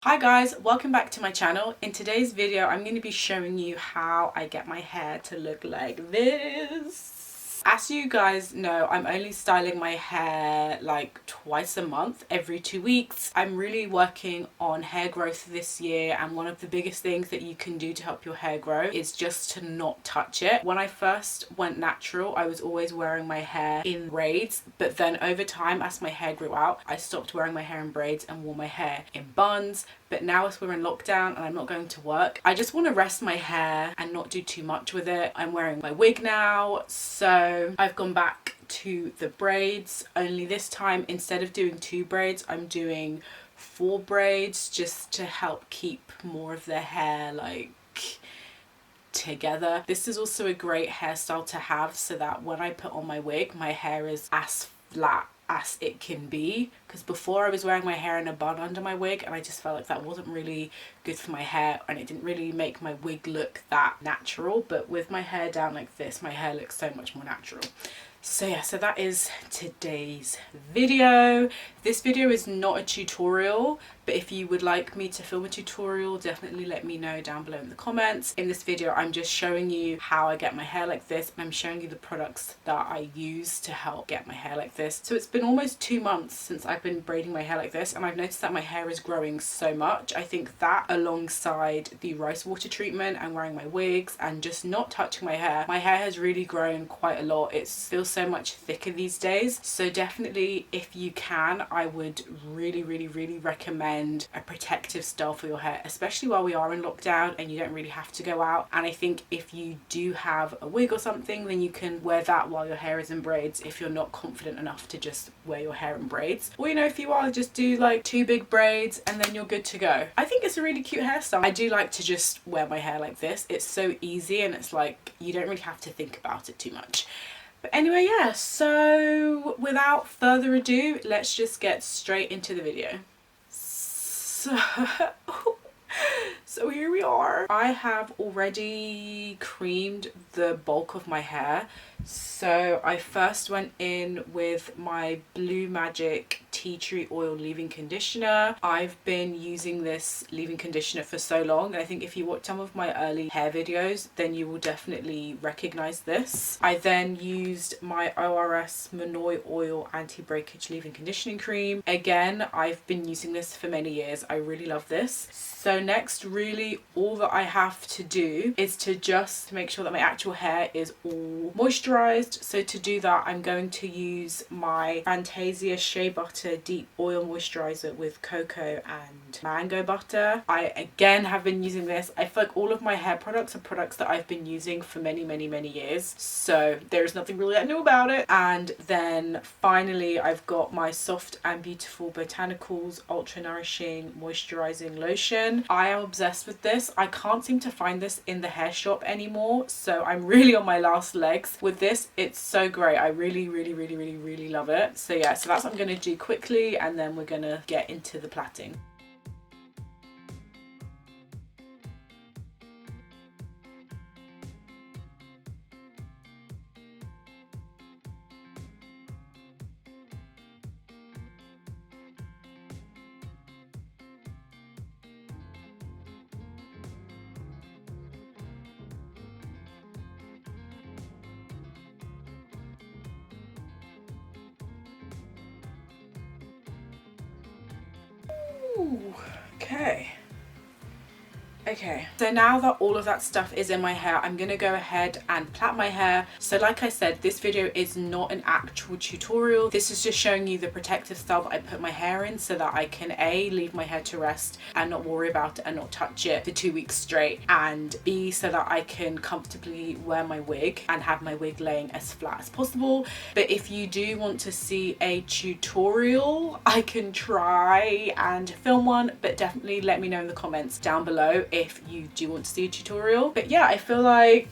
Hi guys, welcome back to my channel. In today's video I'm going to be showing you how I get my hair to look like this. As you guys know, I'm only styling my hair like twice a month, every 2 weeks. I'm really working on hair growth this year, and one of the biggest things that you can do to help your hair grow is just to not touch it. When I first went natural, I was always wearing my hair in braids, but then over time as my hair grew out, I stopped wearing my hair in braids and wore my hair in buns. But now as we're in lockdown and I'm not going to work, I just want to rest my hair and not do too much with it. I'm wearing my wig now, so I've gone back to the braids, only this time instead of doing 2 braids, I'm doing 4 braids just to help keep more of the hair like together. This is also a great hairstyle to have so that when I put on my wig, my hair is as flat as it can be, because before I was wearing my hair in a bun under my wig and I just felt like that wasn't really good for my hair and it didn't really make my wig look that natural. But with my hair down like this, my hair looks so much more natural. So yeah, so that is today's video. This video is not a tutorial, but if you would like me to film a tutorial, definitely let me know down below in the comments. In this video, I'm just showing you how I get my hair like this, and I'm showing you the products that I use to help get my hair like this. So it's been almost 2 months since I've been braiding my hair like this, and I've noticed that my hair is growing so much. I think that alongside the rice water treatment and wearing my wigs and just not touching my hair has really grown quite a lot. It feels so much thicker these days. So definitely, if you can, I would really recommend a protective style for your hair, especially while we are in lockdown and you don't really have to go out. And I think if you do have a wig or something, then you can wear that while your hair is in braids if you're not confident enough to just wear your hair in braids. Or, you know, if you are, just do like 2 big braids and then you're good to go. I think it's a really cute hairstyle. I do like to just wear my hair like this. It's so easy and it's like you don't really have to think about it too much. But anyway, yeah, so without further ado, let's just get straight into the video. So here we are. I have already creamed the bulk of my hair. So I first went in with my Blue Magic Tea Tree Oil leave-in conditioner. I've been using this leave-in conditioner for so long, and I think if you watch some of my early hair videos, then you will definitely recognize this. I then used my ORS Monoi Oil Anti-Breakage Leave-in Conditioning Cream. Again, I've been using this for many years. I really love this. So next, really all that I have to do is to just make sure that my actual hair is all moisturized. So to do that, I'm going to use my Fantasia Shea Butter Deep Oil Moisturizer with cocoa and mango butter. I again have been using this. I feel like all of my hair products are products that I've been using for many years. So there's nothing really that new about it. And then finally, I've got my Soft and Beautiful Botanicals Ultra Nourishing Moisturizing Lotion. I am obsessed with this. I can't seem to find this in the hair shop anymore, so I'm really on my last legs with this. It's so great. I really love it. So yeah, so that's what I'm going to do quickly, and then we're going to get into the plaiting. Ooh, okay, so now that all of that stuff is in my hair, I'm gonna go ahead and plait my hair. So like I said, this video is not an actual tutorial. This is just showing you the protective style that I put my hair in so that I can A, leave my hair to rest and not worry about it and not touch it for 2 weeks straight, and B, so that I can comfortably wear my wig and have my wig laying as flat as possible. But if you do want to see a tutorial, I can try and film one, but definitely let me know in the comments down below if you do want to see a tutorial. But yeah, I feel like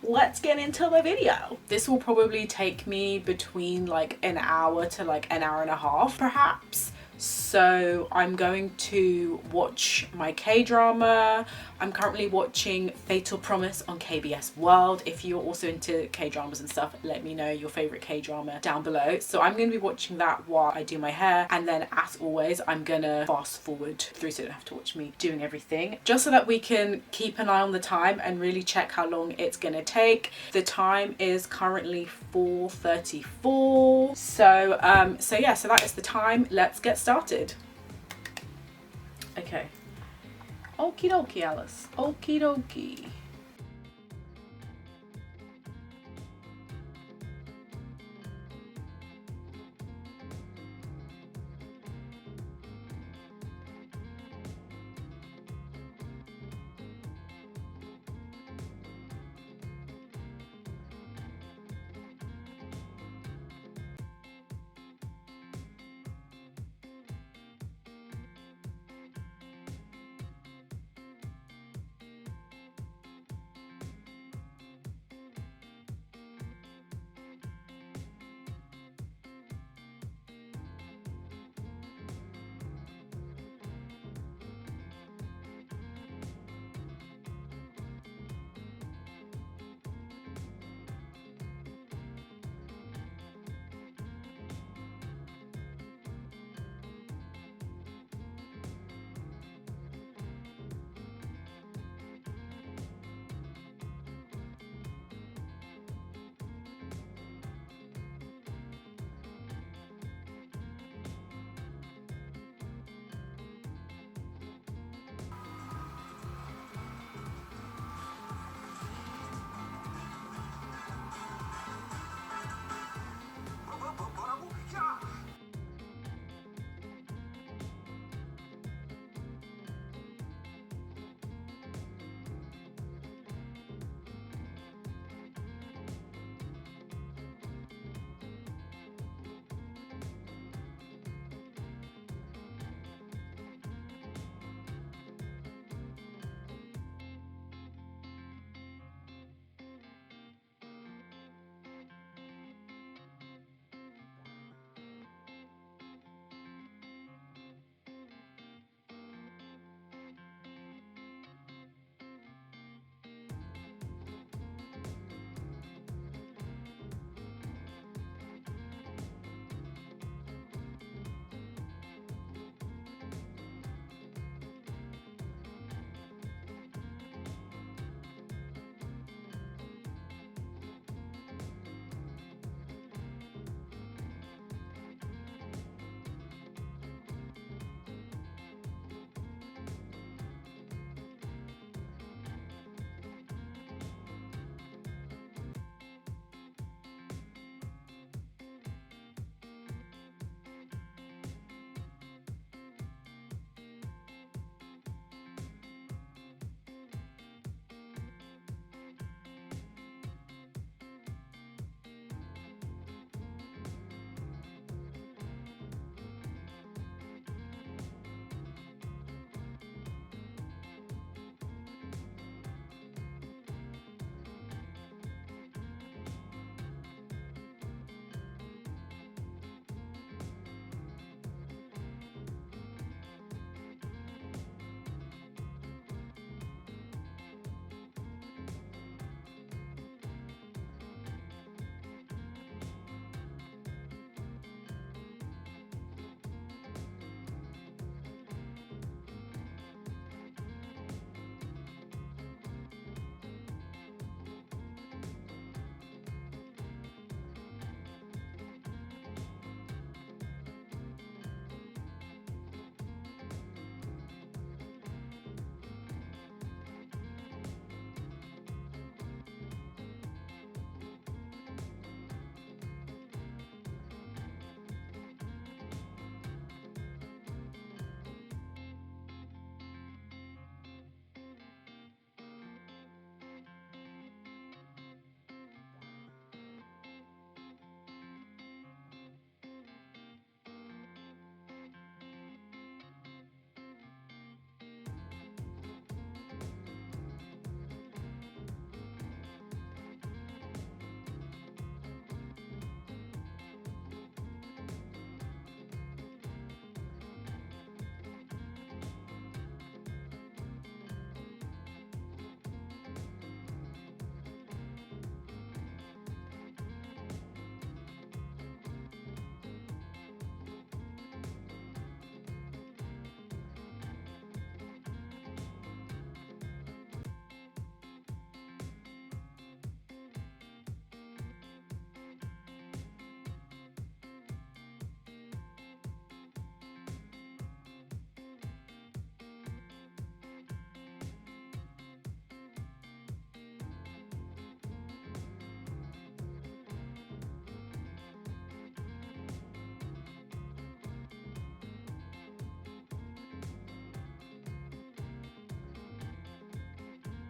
let's get into the video. This will probably take me between like an hour to like an hour and a half perhaps. So I'm going to watch my K-drama. I'm currently watching Fatal Promise on KBS World. If you're also into K-dramas and stuff, let me know your favorite K-drama down below. So I'm going to be watching that while I do my hair, and then as always I'm gonna fast forward through so you don't have to watch me doing everything, just so that we can keep an eye on the time and really check how long it's gonna take. The time is currently 4:34. So yeah, so that is the time. Let's get started. Okay. Okie dokie, Alice. Okie dokie.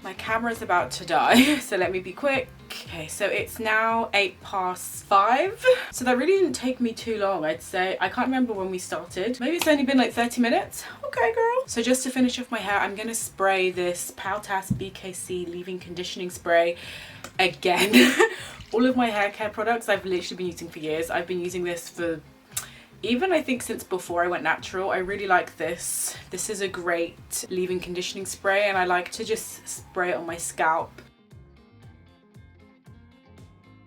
My camera's about to die, so let me be quick. Okay, so it's now 5:08. So that really didn't take me too long, I'd say. I can't remember when we started. Maybe it's only been like 30 minutes. Okay, girl. So just to finish off my hair, I'm gonna spray this Powtas BKC leave-in conditioning spray again. All of my hair care products I've literally been using for years. I've been using this for even I think since before I went natural. I really like this. This is a great leave-in conditioning spray, and I like to just spray it on my scalp.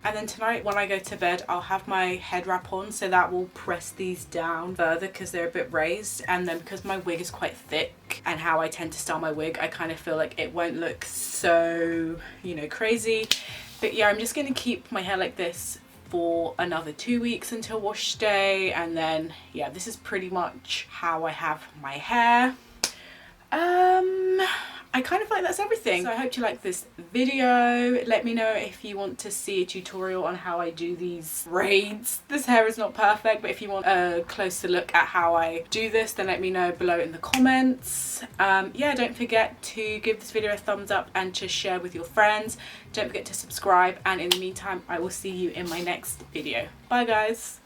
And then tonight when I go to bed, I'll have my head wrap on, so that will press these down further because they're a bit raised. And then because my wig is quite thick and how I tend to style my wig, I kind of feel like it won't look so, you know, crazy. But yeah, I'm just going to keep my hair like this for another 2 weeks until wash day, and then yeah, this is pretty much how I have my hair. I kind of feel like that's everything. So I hope you like this video. Let me know if you want to see a tutorial on how I do these braids. This hair is not perfect, but if you want a closer look at how I do this, then let me know below in the comments. Yeah, don't forget to give this video a thumbs up and to share with your friends. Don't forget to subscribe, and in the meantime, I will see you in my next video. Bye guys.